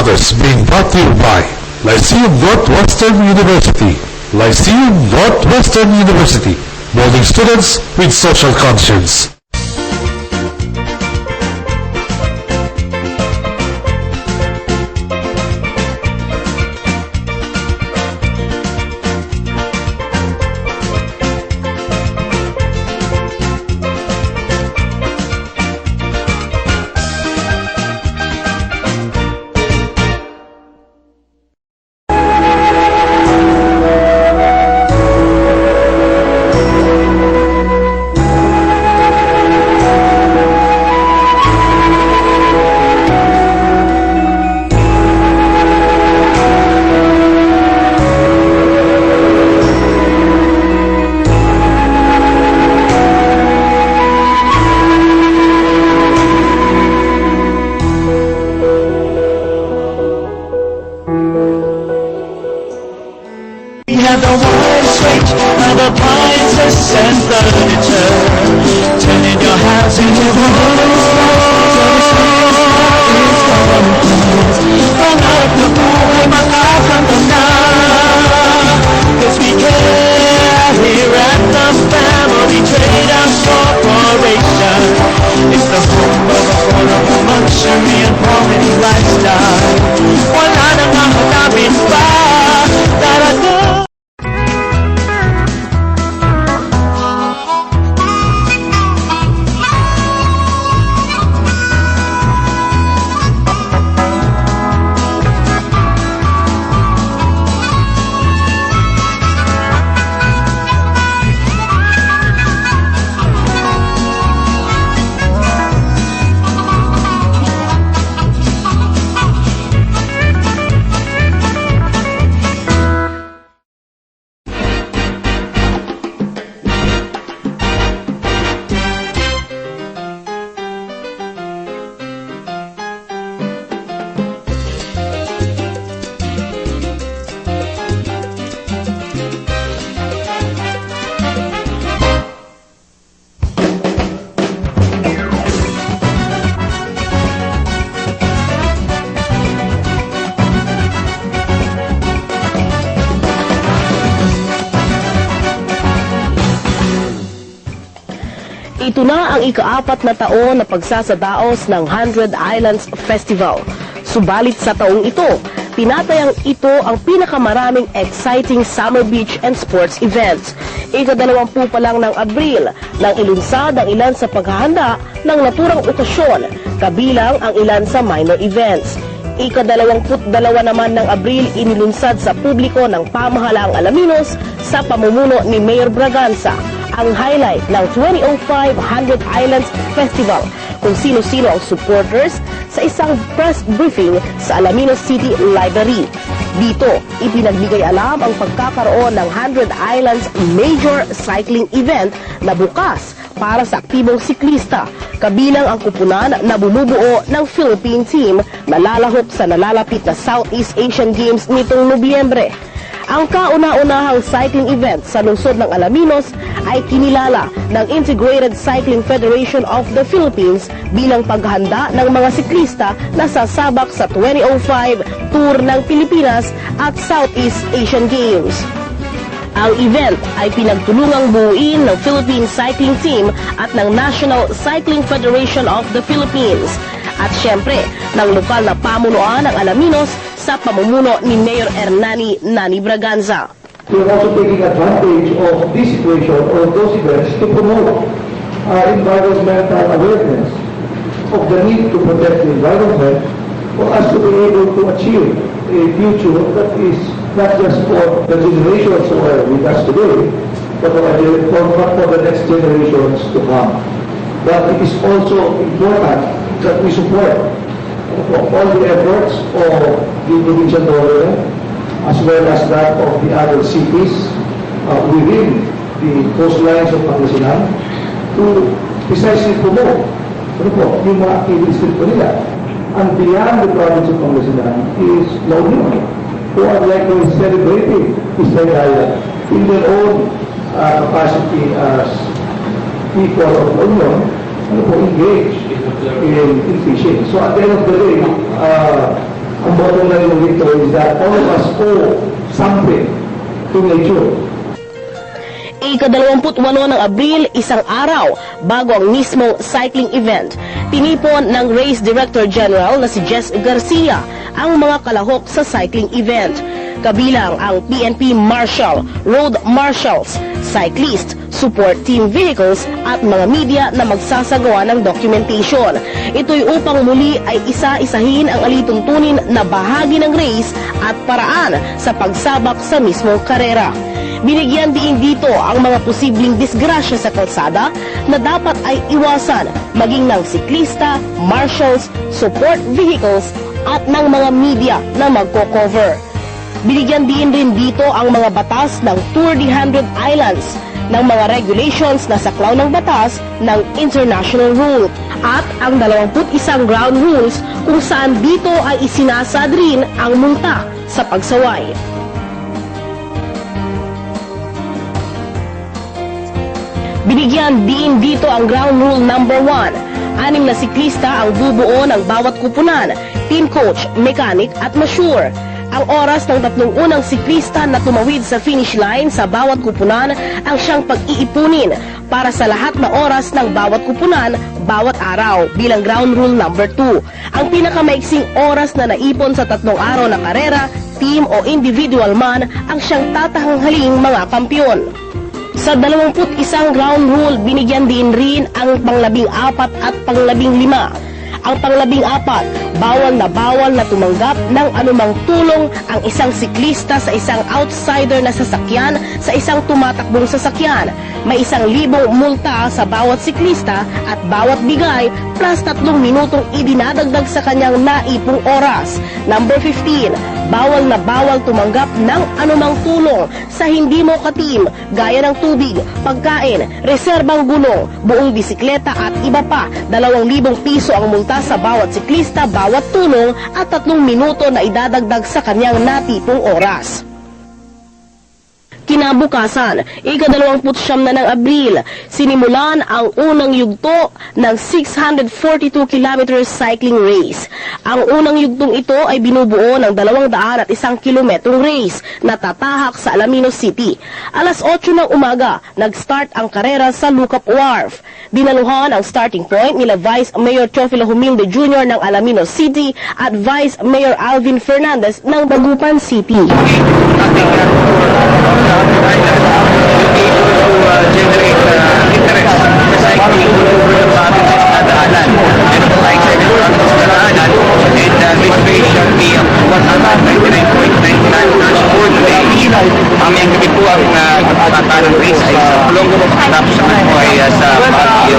others being brought to you by Lyceum Northwestern University. Lyceum Northwestern University, molding students with social conscience. have the wide range of appliances and furniture, turning your house into a Hanap na buhay makakanta na, 'cause we care here at the Family Trade House Corporation. It's the home of affordable luxury and quality lifestyle. Wala nang hahanapin pa, darating. Ito na ang ika-4 na taon na pagsasadaos ng 100 Islands Festival. Subalit sa taong ito, tinatayang ito ang pinakamaraming exciting summer beach and sports events. Ika-20 pa lang ng Abril nang ilunsad ang ilan sa paghahanda ng naturang okasyon, kabilang ang ilan sa minor events. Ika-22 naman ng Abril inilunsad sa publiko ng pamahalaang Alaminos sa pamumuno ni Mayor Braganza ang highlight ng 2005 100 Islands Festival, kung sino-sino ang supporters sa isang press briefing sa Alaminos City Library. Dito, ipinagbigay alam ang pagkakaroon ng 100 Islands Major Cycling Event na bukas para sa aktibong siklista, kabilang ang kupunan na bumubuo ng Philippine team na lalahok sa nalalapit na Southeast Asian Games nitong Nobyembre. Ang kauna-unahang cycling event sa lungsod ng Alaminos ay kinilala ng Integrated Cycling Federation of the Philippines bilang paghanda ng mga siklista na sasabak sa 2005 Tour ng Pilipinas at Southeast Asian Games. Ang event ay pinagtulungang buuin ng Philippine Cycling Team at ng National Cycling Federation of the Philippines at syempre ng lokal na pamunuan ng Alaminos sa pamumuno ni Mayor Hernani Nani Braganza. We are also taking advantage of this situation or those events to promote environmental awareness of the need to protect the environment for us to be able to achieve a future that is not just for the generations who are with us today, but for the next generations to come. But it is also important that we support all the efforts of the provincial government as well as that of the other cities within the coastlines of Pangasinan to precisely promote yung mga activities po nila. And beyond the province of Pangasinan is La Union, who are likely celebrating Eastern Island in their own capacity as people of La Union engaged in fishing. So at the end of the day, ang bottom line ng dito is that all of us owe something to nature. Ika-28 ng Abril, isang araw bago ang mismong cycling event, tinipon ng Race Director General na si Jess Garcia ang mga kalahok sa cycling event. Kabilang ang PNP Marshal, Road Marshals, cyclist, support team vehicles at mga media na magsasagawa ng documentation. Ito'y upang muli ay isa-isahin ang alituntunin na bahagi ng race at paraan sa pagsabak sa mismong karera. Binigyan din dito ang mga posibleng disgrasya sa kalsada na dapat ay iwasan maging ng siklista, marshals, support vehicles at ng mga media na magko-cover. Binigyan din dito ang mga batas ng Tour de 100 Islands ng mga regulations na saklaw ng batas ng international rule at ang 21 ground rules kung saan dito ay isinasad rin ang multa sa pagsaway. Binigyan din dito ang ground rule number 1. 6 na siklista ang bubuo ng bawat kupunan, team coach, mechanic at masure. Ang oras ng 3 unang siklista na tumawid sa finish line sa bawat kupunan ang siyang pag-iipunin para sa lahat na oras ng bawat kupunan bawat araw bilang ground rule number 2. Ang pinakamaiksing oras na naipon sa 3 araw na karera, team o individual man ang siyang tatahanghaling mga kampiyon. Sa 21 ground rule, binigyan din rin ang pang-14 at pang-15. Ang pang-14, bawal na tumanggap ng anumang tulong ang isang siklista sa isang outsider na sasakyan sa isang tumatakbong sasakyan. May 1,000 multa sa bawat siklista at bawat bigay plus 3 minutong idinadagdag sa kanyang naipong oras. Number 15, bawal tumanggap ng anumang tulong sa hindi mo ka-team gaya ng tubig, pagkain, reserbang gulong, buong bisikleta at iba pa. 2,000 piso ang multa sa bawat siklista, bawat tulong at 3 minuto na idadagdag sa kanyang natipong oras. Kinabukasan, ika-29 na ng Abril, sinimulan ang unang yugto ng 642 kilometers cycling race. Ang unang yugtong ito ay binubuo ng 201 kilometrong race na tatahak sa Alaminos City. Alas 8 ng umaga, nag-start ang karera sa Lucap Wharf. Dinaluhan ang starting point nila Vice Mayor Teofilo Humilde Jr. ng Alaminos City at Vice Mayor Alvin Fernandez ng Dagupan City. Ang activity po ang pagpapata ng race ay sa Pulong, tapos ako ay sa Baguio